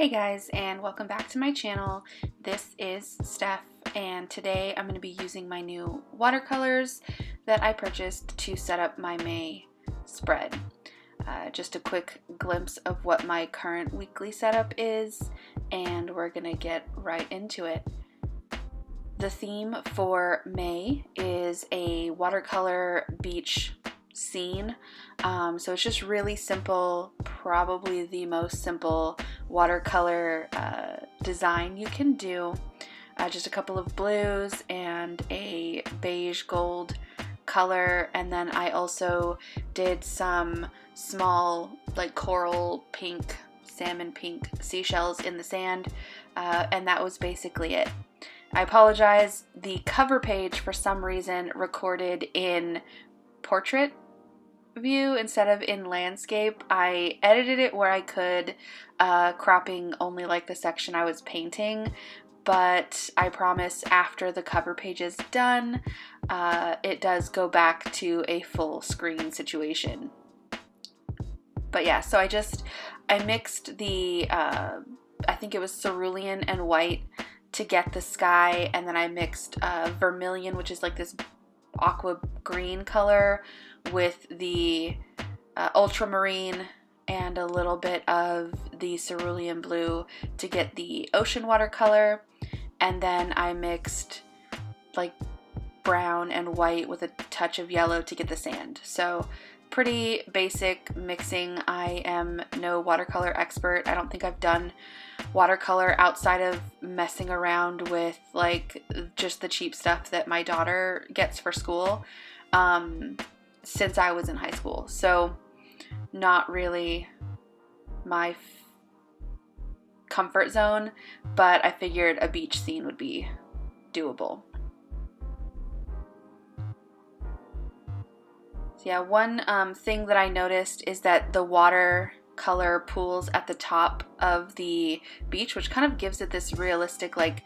Hey guys, and welcome back to my channel. This is Steph, and today I'm going to be using my new watercolors that I purchased to set up my May spread. Just a quick glimpse of what my current weekly setup is, and we're going to get right into it. The theme for May is a watercolor beach scene. So it's just really simple, probably the most simple watercolor design you can do. Just a couple of blues and a beige gold color, and then I also did some small like coral pink, salmon pink seashells in the sand, and that was basically it. I apologize, the cover page for some reason recorded in portrait view instead of in landscape. I edited it where I could, cropping only like the section I was painting, but I promise after the cover page is done, it does go back to a full screen situation. But yeah, so I mixed the, I think it was cerulean and white to get the sky, and then I mixed vermilion, which is like this aqua green color, with the ultramarine and a little bit of the cerulean blue to get the ocean watercolor, and then I mixed like brown and white with a touch of yellow to get the sand. So pretty basic mixing. I am no watercolor expert. I don't think I've done watercolor outside of messing around with like just the cheap stuff that my daughter gets for school since I was in high school. So not really my comfort zone, but I figured a beach scene would be doable. So yeah, one thing that I noticed is that the watercolor pools at the top of the beach, which kind of gives it this realistic, like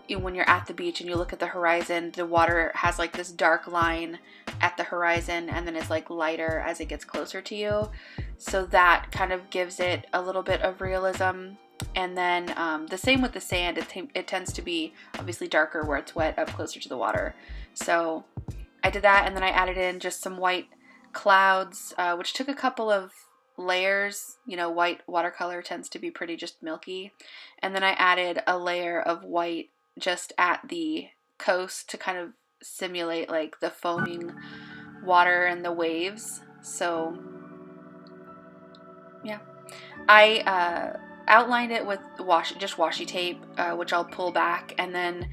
when you're at the beach and you look at the horizon, the water has like this dark line at the horizon and then is like lighter as it gets closer to you. So that kind of gives it a little bit of realism. And then the same with the sand, it tends to be obviously darker where it's wet up closer to the water. So I did that, and then I added in just some white clouds, which took a couple of layers. You know, white watercolor tends to be pretty just milky. And then I added a layer of white just at the coast to kind of simulate like the foaming water and the waves. So yeah, I outlined it with washi tape, which I'll pull back, and then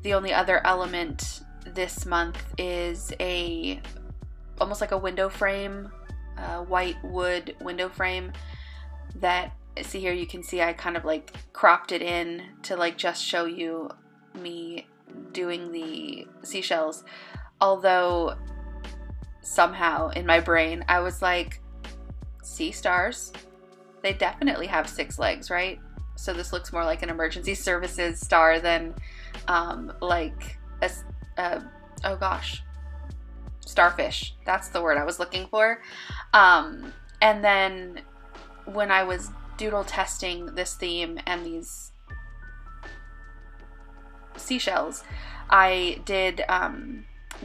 the only other element this month is almost like a window frame, white wood window frame that, see here, you can see I kind of like cropped it in to like just show you me doing the seashells. Although somehow in my brain I was like, sea stars, they definitely have 6 legs, right? So this looks more like an emergency services star than like a oh gosh, starfish. That's the word I was looking for. And then when I was doodle testing this theme and these seashells, I did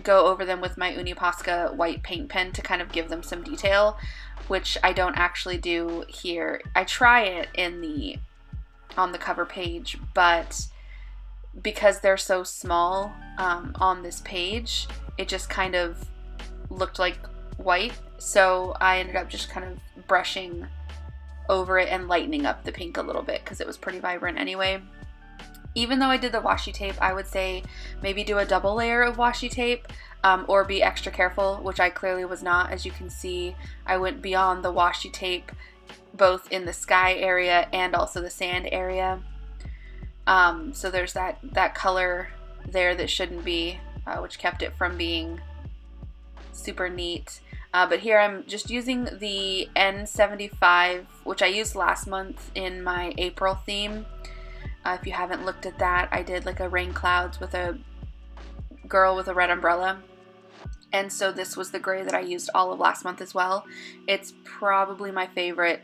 go over them with my Uniposca white paint pen to kind of give them some detail, which I don't actually do here. I try it on the cover page, but because they're so small on this page, it just kind of looked like white. So I ended up just kind of brushing over it and lightening up the pink a little bit because it was pretty vibrant anyway. Even though I did the washi tape, I would say maybe do a double layer of washi tape, or be extra careful, which I clearly was not. As you can see, I went beyond the washi tape both in the sky area and also the sand area. So there's that color there that shouldn't be, which kept it from being super neat. But here I'm just using the N75, which I used last month in my April theme. If you haven't looked at that, I did like a rain clouds with a girl with a red umbrella. And so this was the gray that I used all of last month as well. It's probably my favorite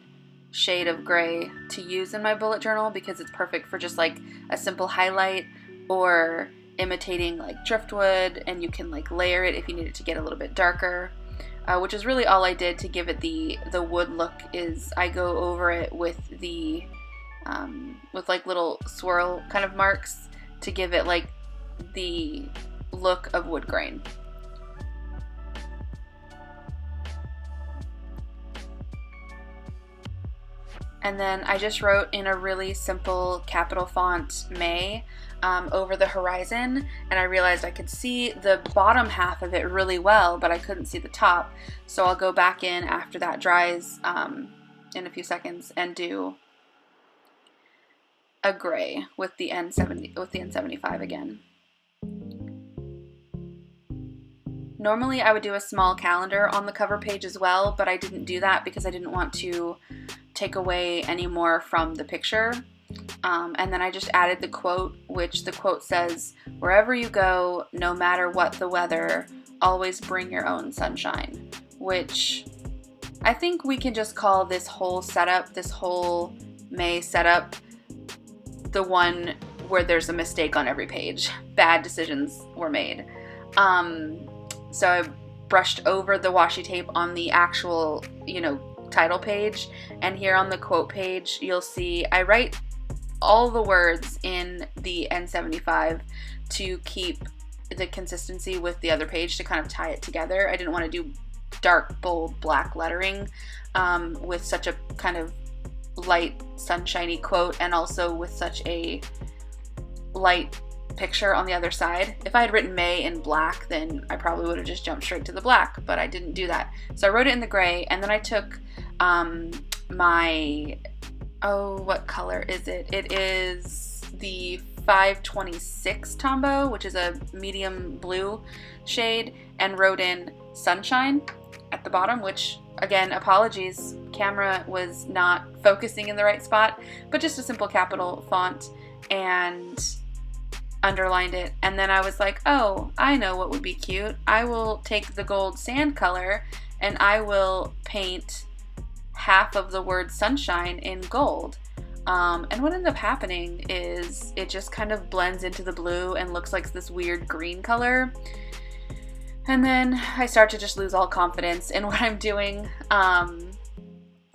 shade of gray to use in my bullet journal because it's perfect for just like a simple highlight or imitating like driftwood, and you can like layer it if you need it to get a little bit darker, which is really all I did to give it the wood look. Is I go over it with the with like little swirl kind of marks to give it like the look of wood grain. And then I just wrote in a really simple capital font May over the horizon, and I realized I could see the bottom half of it really well, but I couldn't see the top. So I'll go back in after that dries in a few seconds and do a gray with the N75 again. Normally I would do a small calendar on the cover page as well, but I didn't do that because I didn't want to take away any more from the picture. And then I just added the quote, which the quote says, "Wherever you go, no matter what the weather, always bring your own sunshine," which I think we can just call this whole setup, this whole May setup, the one where there's a mistake on every page. Bad decisions were made. So I brushed over the washi tape on the actual, title page, and here on the quote page, you'll see I write all the words in the N75 to keep the consistency with the other page, to kind of tie it together. I didn't want to do dark, bold, black lettering with such a kind of light, sunshiny quote, and also with such a light picture on the other side. If I had written May in black, then I probably would have just jumped straight to the black, but I didn't do that. So I wrote it in the gray, and then I took what color is it? It is the 526 Tombow, which is a medium blue shade, and wrote in sunshine at the bottom, which, again, apologies, camera was not focusing in the right spot, but just a simple capital font, and underlined it. And then I was like, oh, I know what would be cute. I will take the gold sand color and I will paint half of the word sunshine in gold. And what ended up happening is it just kind of blends into the blue and looks like this weird green color. And then I start to just lose all confidence in what I'm doing.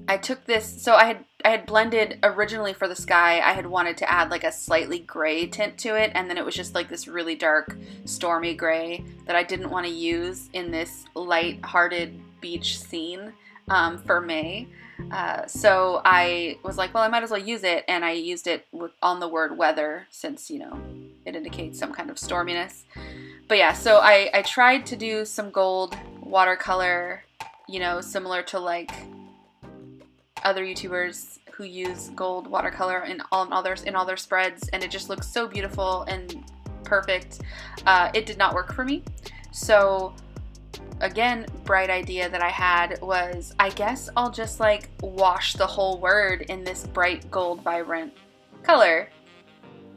I took this, so I had blended originally for the sky. I had wanted to add like a slightly gray tint to it, and then it was just like this really dark, stormy gray that I didn't want to use in this light-hearted beach scene for May. So I was like, well, I might as well use it, and I used it on the word weather, since, it indicates some kind of storminess. But yeah, so I tried to do some gold watercolor, similar to like other YouTubers who use gold watercolor in all their spreads, and it just looks so beautiful and perfect. It did not work for me. So again, bright idea that I had was, I guess I'll just like wash the whole word in this bright gold vibrant color.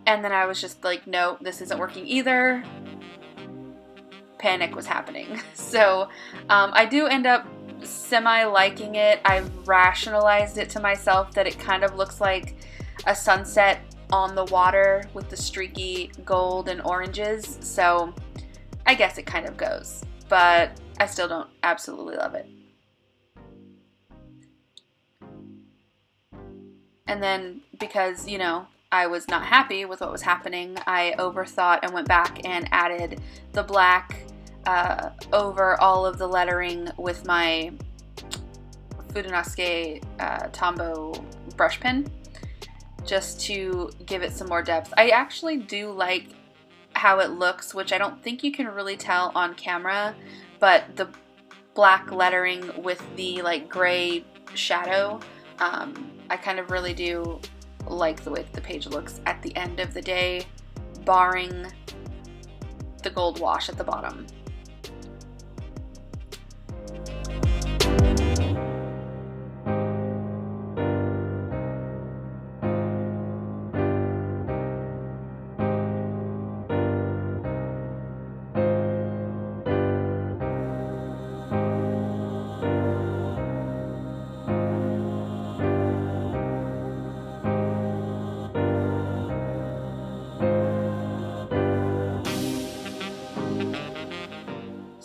And then I was just like, no, this isn't working either. Panic was happening. So I do end up semi-liking it. I rationalized it to myself that it kind of looks like a sunset on the water with the streaky gold and oranges. So I guess it kind of goes, but I still don't absolutely love it. And then because, I was not happy with what was happening, I overthought and went back and added the black over all of the lettering with my fudenosuke Tombow brush pen, just to give it some more depth. I actually do like how it looks, which I don't think you can really tell on camera, but the black lettering with the like gray shadow, I kind of really do like the way that the page looks at the end of the day, barring the gold wash at the bottom.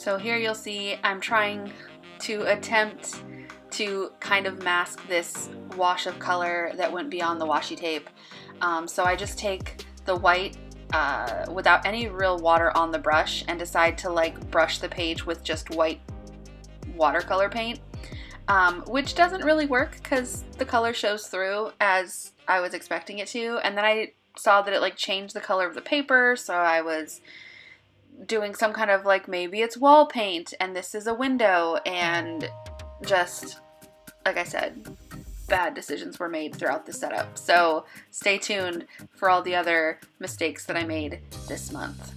So here you'll see I'm trying to attempt to kind of mask this wash of color that went beyond the washi tape. So I just take the white without any real water on the brush and decide to like brush the page with just white watercolor paint, which doesn't really work because the color shows through as I was expecting it to, and then I saw that it like changed the color of the paper, so I was doing some kind of like, maybe it's wall paint and this is a window, and just like I said, bad decisions were made throughout the setup. So stay tuned for all the other mistakes that I made this month.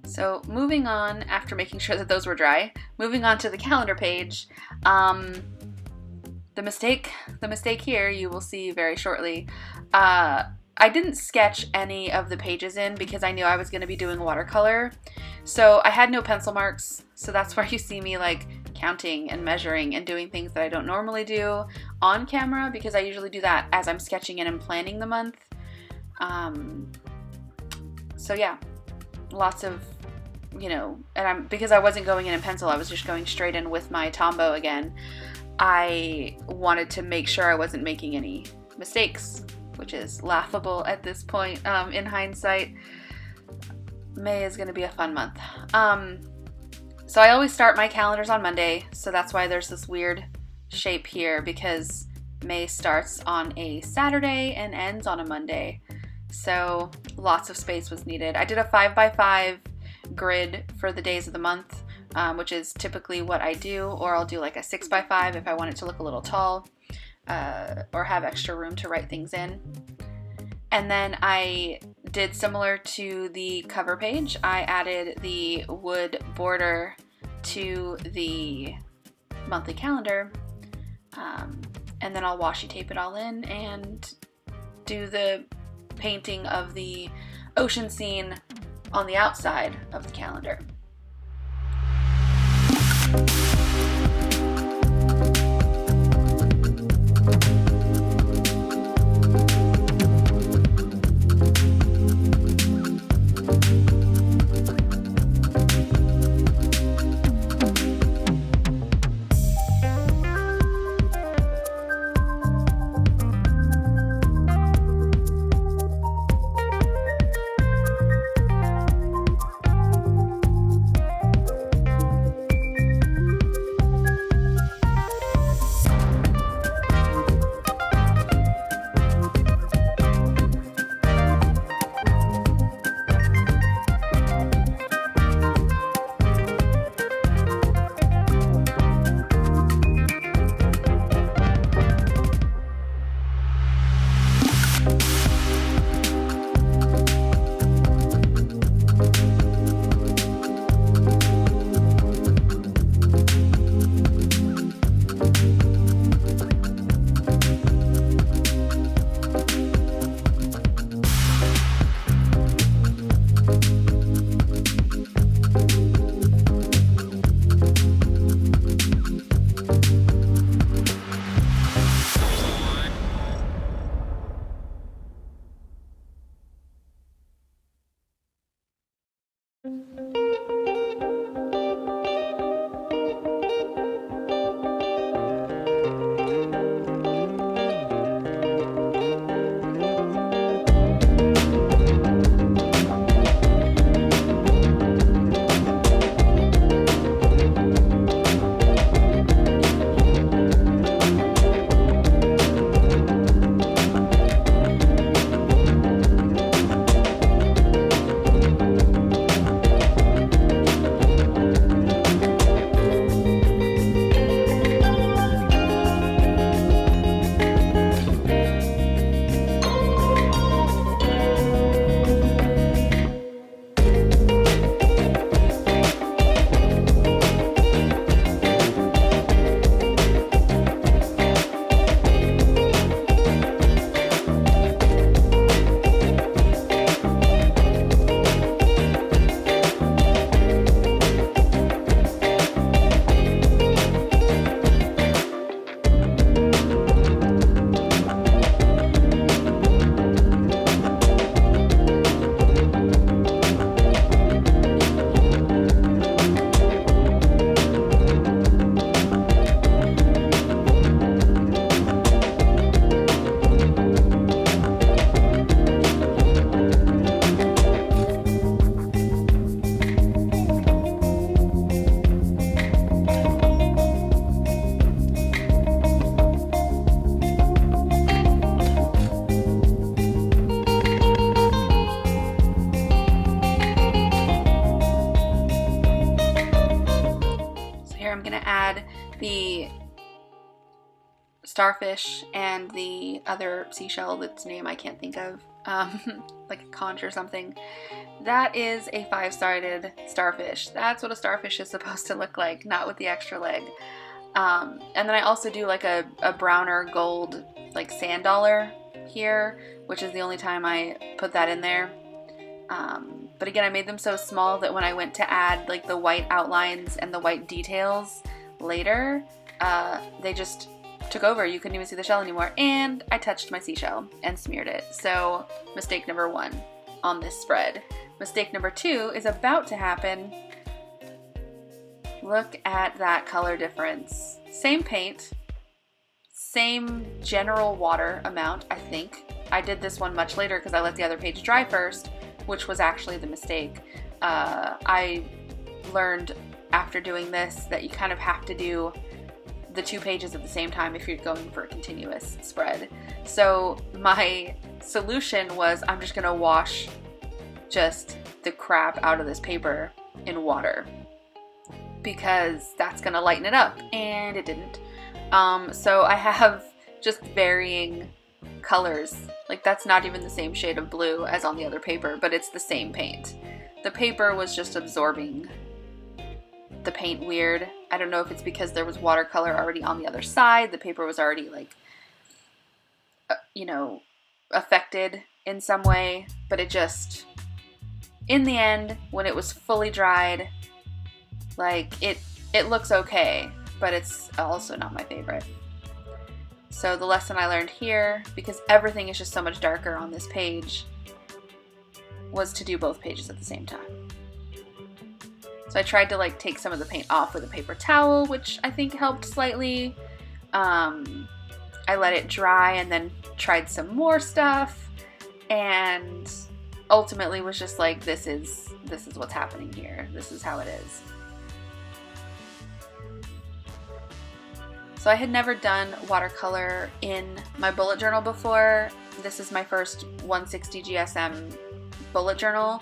So moving on, after making sure that those were dry, moving on to the calendar page, the mistake here you will see very shortly. I didn't sketch any of the pages in because I knew I was going to be doing watercolor, so I had no pencil marks, so that's where you see me like counting and measuring and doing things that I don't normally do on camera, because I usually do that as I'm sketching in and planning the month. So yeah, lots of, you know, and because I wasn't going in pencil, I was just going straight in with my Tombow again. I wanted to make sure I wasn't making any mistakes, which is laughable at this point. In hindsight, May is going to be a fun month. So I always start my calendars on Monday, so that's why there's this weird shape here, because May starts on a Saturday and ends on a Monday. So lots of space was needed. I did a 5x5 grid for the days of the month, which is typically what I do, or I'll do like a 6x5 if I want it to look a little tall, or have extra room to write things in. And then I did similar to the cover page. I added the wood border to the monthly calendar, and then I'll washi tape it all in and do the painting of the ocean scene on the outside of the calendar. the starfish and the other seashell that's name I can't think of, like a conch or something, that is a 5-sided starfish. That's what a starfish is supposed to look like, not with the extra leg. And then I also do like a browner gold like sand dollar here, which is the only time I put that in there. But again, I made them so small that when I went to add like the white outlines and the white details later, they just took over. You couldn't even see the shell anymore. And I touched my seashell and smeared it. So mistake number 1 on this spread. Mistake number 2 is about to happen. Look at that color difference. Same paint, same general water amount, I think. I did this one much later because I let the other page dry first, which was actually the mistake. I learned after doing this that you kind of have to do the 2 pages at the same time if you're going for a continuous spread. So my solution was I'm just gonna wash just the crap out of this paper in water because that's gonna lighten it up, and it didn't. So I have just varying colors. Like that's not even the same shade of blue as on the other paper, but it's the same paint. The paper was just absorbing the paint weird. I don't know if it's because there was watercolor already on the other side. The paper was already like, you know, affected in some way, but it just, in the end, when it was fully dried, like it looks okay, but it's also not my favorite. So the lesson I learned here, because everything is just so much darker on this page, was to do both pages at the same time. So I tried to like take some of the paint off with a paper towel, which I think helped slightly. I let it dry and then tried some more stuff, and ultimately was just like, this is what's happening here. This is how it is. So I had never done watercolor in my bullet journal before. This is my first 160 GSM bullet journal,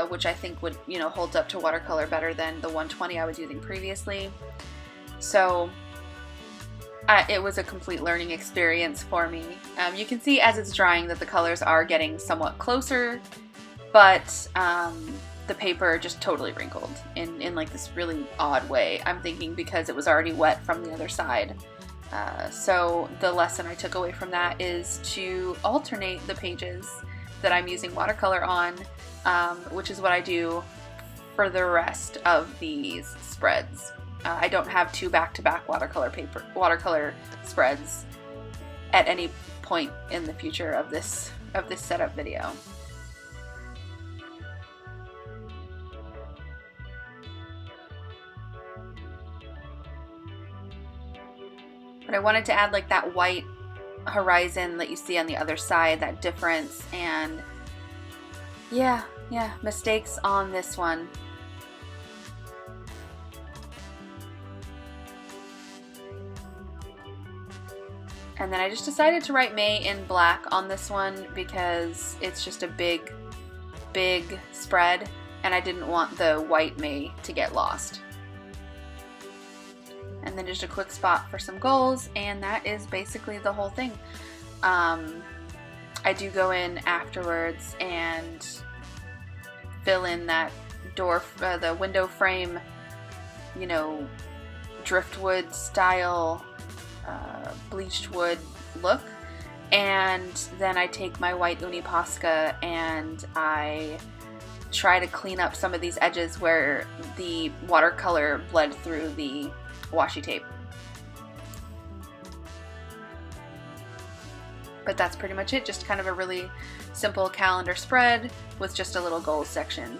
which I think would, you know, hold up to watercolor better than the 120 I was using previously. So it was a complete learning experience for me. You can see as it's drying that the colors are getting somewhat closer, but the paper just totally wrinkled in like this really odd way. I'm thinking because it was already wet from the other side. So the lesson I took away from that is to alternate the pages that I'm using watercolor on, which is what I do for the rest of these spreads. I don't have 2 back-to-back watercolor spreads at any point in the future of this setup video. But I wanted to add like that white horizon that you see on the other side, that difference, and yeah, mistakes on this one. And then I just decided to write May in black on this one because it's just a big spread, and I didn't want the white May to get lost. And then just a quick spot for some goals, and that is basically the whole thing. I do go in afterwards and fill in that door, the window frame, you know, driftwood style, bleached wood look. And then I take my white Uni Posca and I try to clean up some of these edges where the watercolor bled through the washi tape. But that's pretty much it, just kind of a really simple calendar spread with just a little goals section.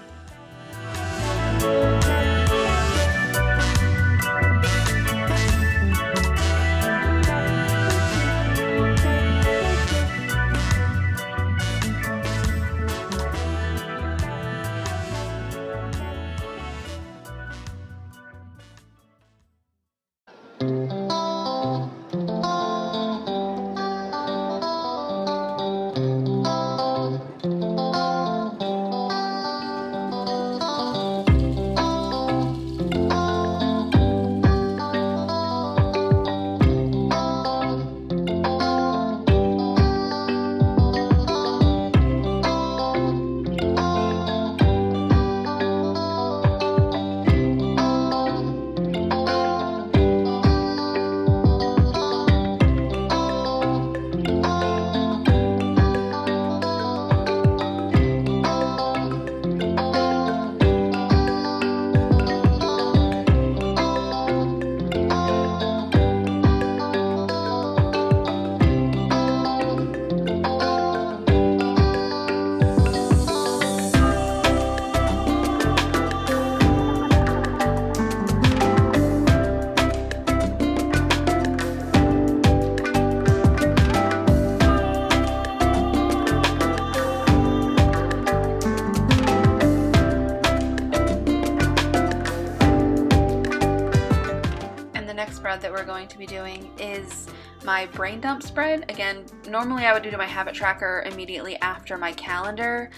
be doing is my brain dump spread. Again, normally I would do my habit tracker immediately after my calendar,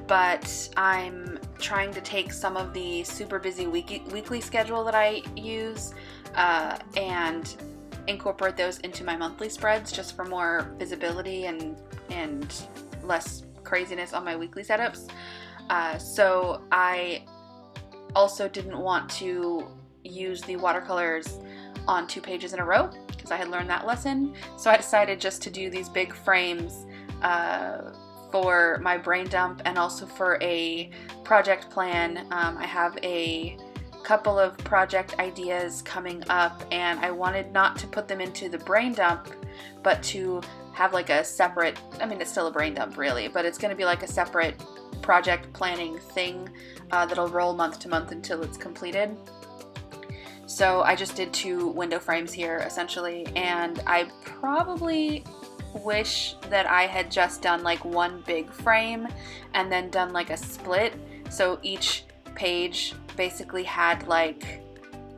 but I'm trying to take some of the super busy weekly schedule that I use and incorporate those into my monthly spreads just for more visibility and less craziness on my weekly setups. So I also didn't want to use the watercolors on 2 pages in a row because I had learned that lesson. So I decided just to do these big frames for my brain dump and also for a project plan. I have a couple of project ideas coming up, and I wanted not to put them into the brain dump, but to have like a separate, I mean, it's still a brain dump really, but it's going to be like a separate project planning thing that'll roll month to month until it's completed. So I just did 2 window frames here essentially, and I probably wish that I had just done like 1 big frame and then done like a split, so each page basically had like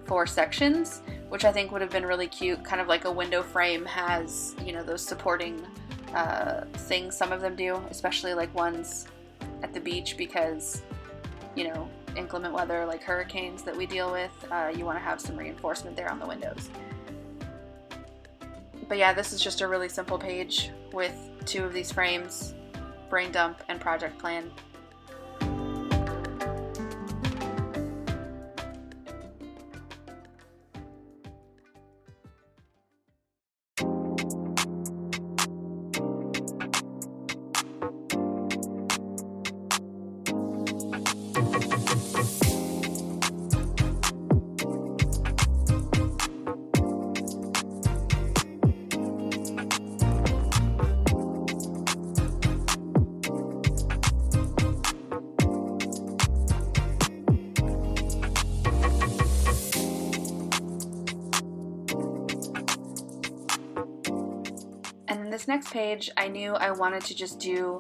4 sections, which I think would have been really cute. Kind of like a window frame has, you know, those supporting things some of them do, especially like ones at the beach, because, you know, inclement weather like hurricanes that we deal with, you want to have some reinforcement there on the windows. But yeah, this is just a really simple page with 2 of these frames, brain dump and project plan. And then this next page, I knew I wanted to just do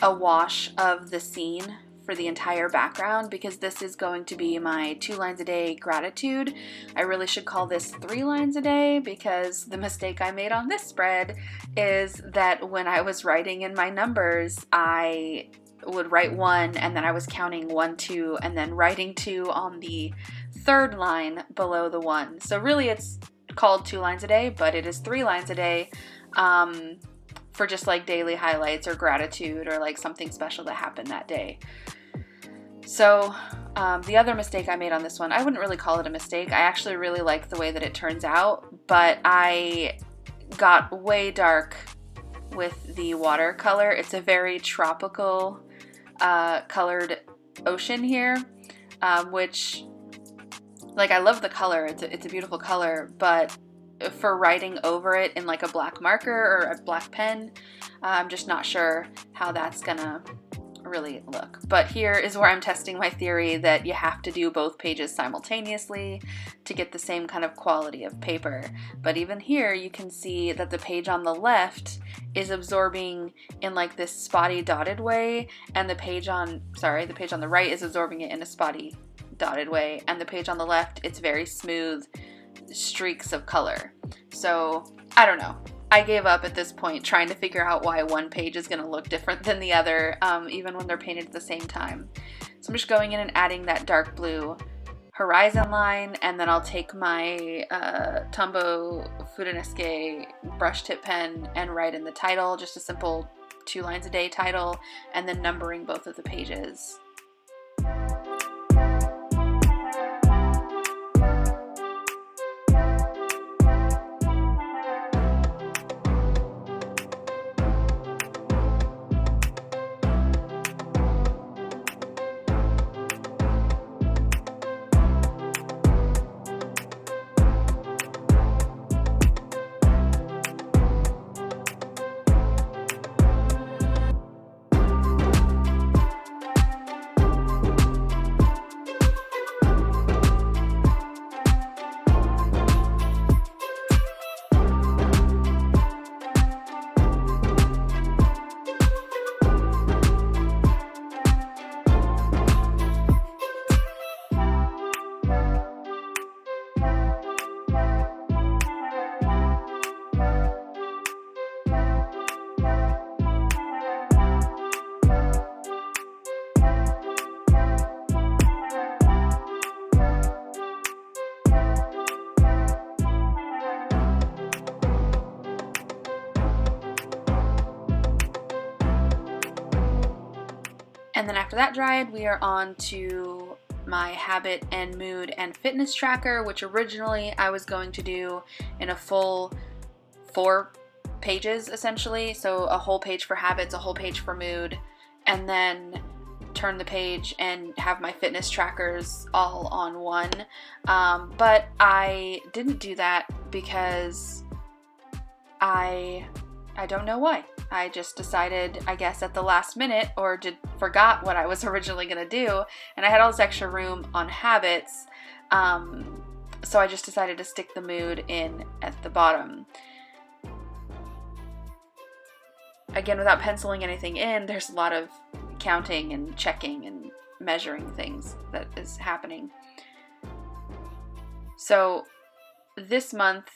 a wash of the scene for the entire background, because this is going to be my 2 lines a day gratitude. I really should call this 3 lines a day, because the mistake I made on this spread is that when I was writing in my numbers, I would write 1 and then I was counting 1, 2, and then writing 2 on the 3rd line below the 1. So really it's called 2 lines a day, but it is 3 lines a day. For just like daily highlights or gratitude or like something special that happened that day. So the other mistake I made on this one, I wouldn't really call it a mistake. I actually really like the way that it turns out, but I got way dark with the watercolor. It's a very tropical colored ocean here, which, like, I love the color. It's a beautiful color, but for writing over it in like a black marker or a black pen, I'm just not sure how that's gonna really look. But here is where I'm testing my theory that you have to do both pages simultaneously to get the same kind of quality of paper. But even here you can see that the page on the left is absorbing in like this spotty dotted way, and the page on the right is absorbing it in a spotty dotted way, and the page on the left, it's very smooth streaks of color. So I don't know. I gave up at this point trying to figure out why one page is going to look different than the other, even when they're painted at the same time. So I'm just going in and adding that dark blue horizon line, and then I'll take my Tombow fudenosuke brush tip pen and write in the title, just a simple 2 lines a day title, and then numbering both of the pages. And then after that dried, we are on to my habit and mood and fitness tracker, which originally I was going to do in a full 4 pages essentially. So a whole page for habits, a whole page for mood, and then turn the page and have my fitness trackers all on one. But I didn't do that because I don't know why. I just decided, I guess, at the last minute, or forgot what I was originally going to do, and I had all this extra room on habits, so I just decided to stick the mood in at the bottom. Again, without penciling anything in, there's a lot of counting and checking and measuring things that is happening. So this month,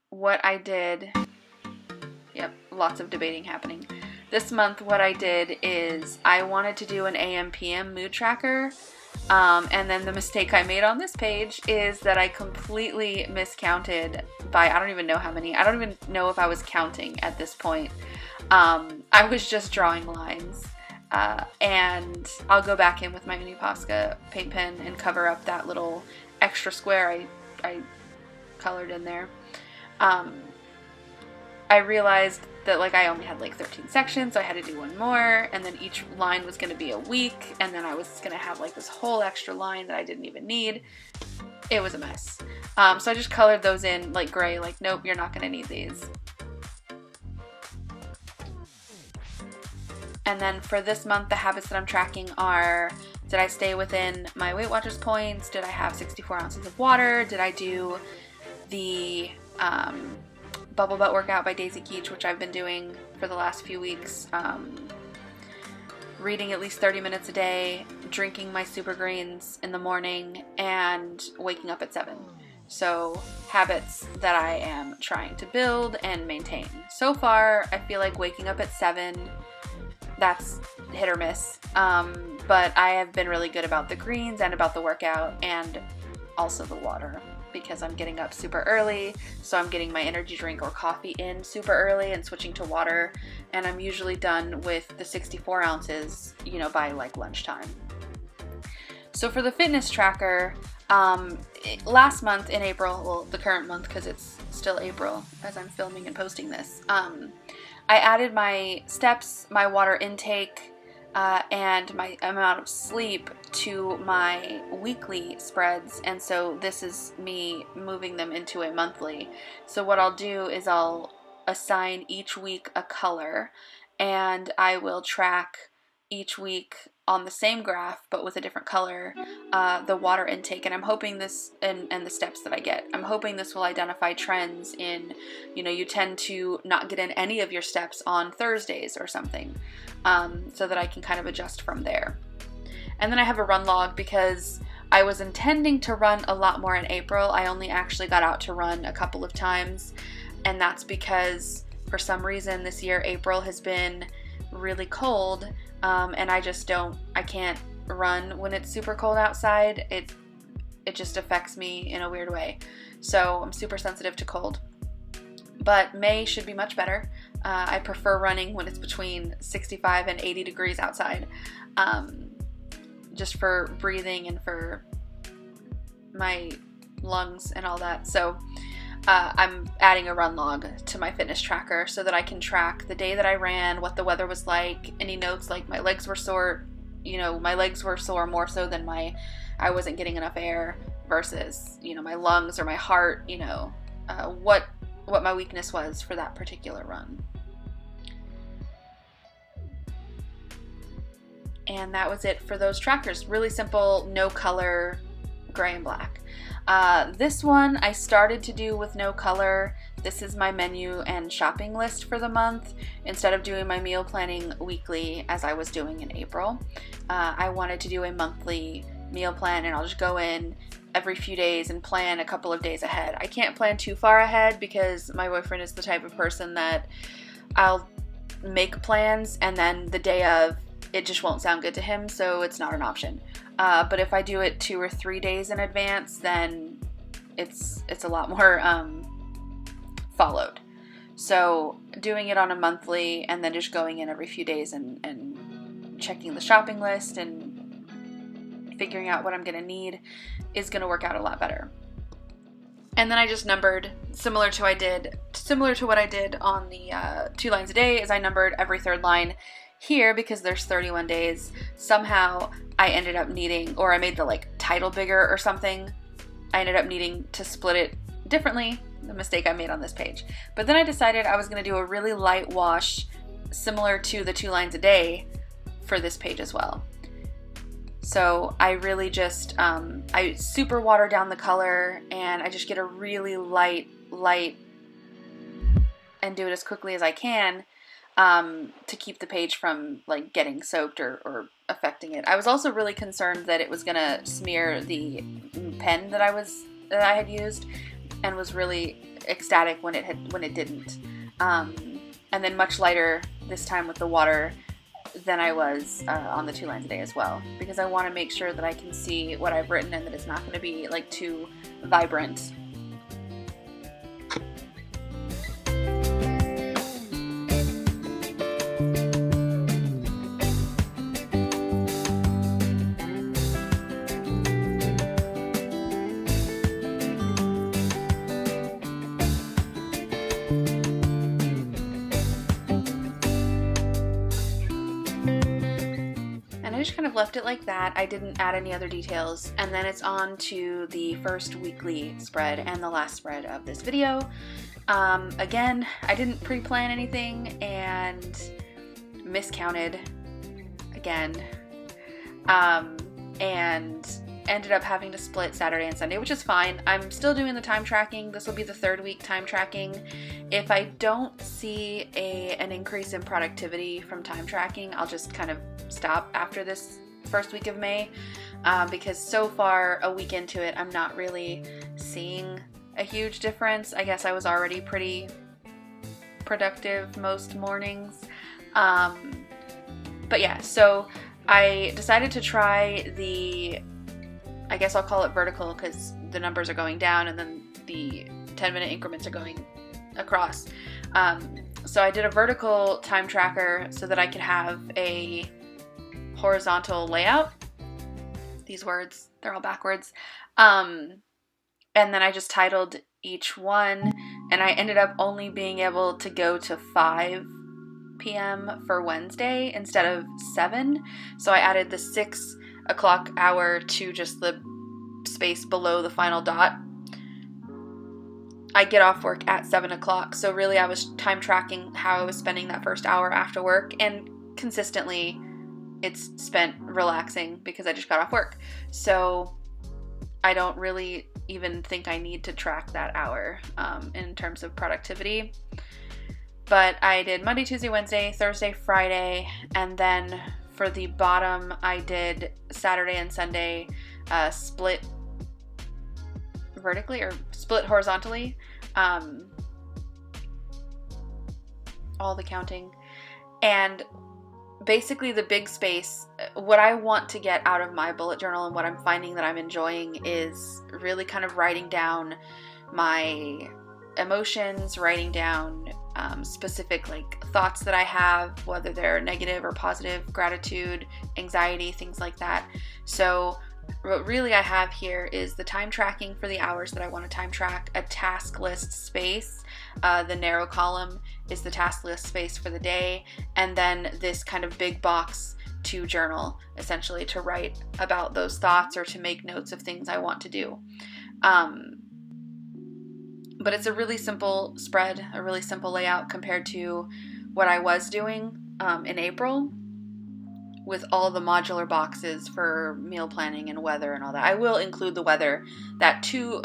what I did... Yep, lots of debating happening. This month, what I did is I wanted to do an AM/PM mood tracker, and then the mistake I made on this page is that I completely miscounted by I don't even know how many. I don't even know if I was counting at this point. I was just drawing lines, and I'll go back in with my mini Posca paint pen and cover up that little extra square I colored in there. I realized that I only had 13 sections, so I had to do one more, and then each line was going to be a week, and then I was going to have this whole extra line that I didn't even need. It was a mess. So I just colored those in gray, nope, you're not going to need these. And then for this month, the habits that I'm tracking are, did I stay within my Weight Watchers points? Did I have 64 ounces of water? Did I do the Bubble Butt workout by Daisy Keach, which I've been doing for the last few weeks, reading at least 30 minutes a day, drinking my super greens in the morning, and waking up at 7. So habits that I am trying to build and maintain. So far, I feel like waking up at 7, that's hit or miss, but I have been really good about the greens and about the workout and also the water, because I'm getting up super early, so I'm getting my energy drink or coffee in super early and switching to water, and I'm usually done with the 64 ounces, by lunchtime. So for the fitness tracker, last month in April, well, the current month because it's still April as I'm filming and posting this, I added my steps, my water intake, and my amount of sleep to my weekly spreads, and so this is me moving them into a monthly. So what I'll do is I'll assign each week a color, and I will track each week on the same graph but with a different color, the water intake, and I'm hoping this, and the steps that I get, I'm hoping this will identify trends in, you tend to not get in any of your steps on Thursdays or something, so that I can kind of adjust from there. And then I have a run log because I was intending to run a lot more in April. I only actually got out to run a couple of times, and that's because for some reason this year April has been really cold, and I can't run when it's super cold outside. It just affects me in a weird way. So I'm super sensitive to cold. But May should be much better. I prefer running when it's between 65 and 80 degrees outside, just for breathing and for my lungs and all that. So I'm adding a run log to my fitness tracker so that I can track the day that I ran, what the weather was like, any notes like my legs were sore, my legs were sore more so than I wasn't getting enough air versus, my lungs or my heart, what my weakness was for that particular run. And that was it for those trackers. Really simple, no color, gray and black. This one I started to do with no color. This is my menu and shopping list for the month. Instead of doing my meal planning weekly as I was doing in April, I wanted to do a monthly meal plan, and I'll just go in every few days and plan a couple of days ahead. I can't plan too far ahead because my boyfriend is the type of person that I'll make plans and then the day of, it just won't sound good to him, so it's not an option. But if I do it 2 or 3 days in advance, then it's a lot more followed. So doing it on a monthly and then just going in every few days and checking the shopping list and figuring out what I'm going to need is going to work out a lot better. And then I just numbered, similar to what I did on the 2 lines a day, is I numbered every third line here because there's 31 days. Somehow I ended up needing, or I made the like title bigger or something. I ended up needing to split it differently, the mistake I made on this page. But then I decided I was going to do a really light wash similar to the 2 lines a day for this page as well. So I really just, I super water down the color, and I just get a really light, and do it as quickly as I can to keep the page from like getting soaked or affecting it. I was also really concerned that it was gonna smear the pen that I had used, and was really ecstatic when it didn't. And then much lighter this time with the water than I was on the 2 lines a day as well, because I want to make sure that I can see what I've written and that it's not going to be like too vibrant. Just kind of left it like that. I didn't add any other details, and then it's on to the first weekly spread and the last spread of this video. Again, I didn't pre-plan anything and miscounted again, and ended up having to split Saturday and Sunday, which is fine. I'm still doing the time tracking. This will be the 3rd week time tracking. If I don't see an increase in productivity from time tracking, I'll just kind of stop after this first week of May, because so far, a week into it, I'm not really seeing a huge difference. I guess I was already pretty productive most mornings. But yeah, so I decided to try I guess I'll call it vertical because the numbers are going down and then the 10-minute increments are going across. So I did a vertical time tracker so that I could have a horizontal layout. These words, they're all backwards. And then I just titled each one, and I ended up only being able to go to 5 p.m. for Wednesday instead of 7. So I added the 6 o'clock hour to just the space below the final dot. I get off work at 7 o'clock, so really I was time tracking how I was spending that first hour after work, and consistently it's spent relaxing because I just got off work. So I don't really even think I need to track that hour in terms of productivity. But I did Monday, Tuesday, Wednesday, Thursday, Friday, and then for the bottom I did Saturday and Sunday split vertically or split horizontally, all the counting. And basically the big space, what I want to get out of my bullet journal and what I'm finding that I'm enjoying is really kind of writing down my emotions, writing down specific like thoughts that I have, whether they're negative or positive, gratitude, anxiety, things like that. So what really I have here is the time tracking for the hours that I want to time track, a task list space. The narrow column is the task list space for the day, and then this kind of big box to journal, essentially to write about those thoughts or to make notes of things I want to do. But it's a really simple spread, a really simple layout compared to what I was doing in April with all the modular boxes for meal planning and weather and all that. I will include the weather, that two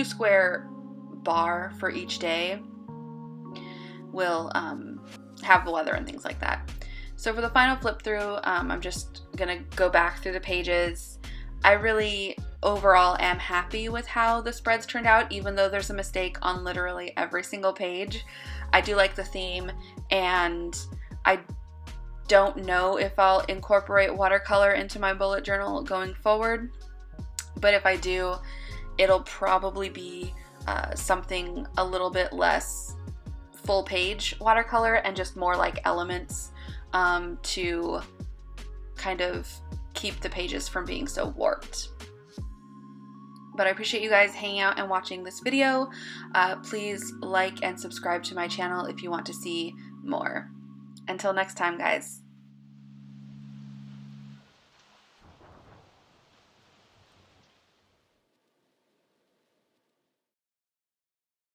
square bar for each day will have the weather and things like that. So for the final flip through, I'm just gonna go back through the pages. I really overall am happy with how the spreads turned out, even though there's a mistake on literally every single page. I do like the theme, and I don't know if I'll incorporate watercolor into my bullet journal going forward, but if I do, it'll probably be something a little bit less full page watercolor and just more like elements to kind of keep the pages from being so warped. But I appreciate you guys hanging out and watching this video. Please like and subscribe to my channel if you want to see more. Until next time, guys.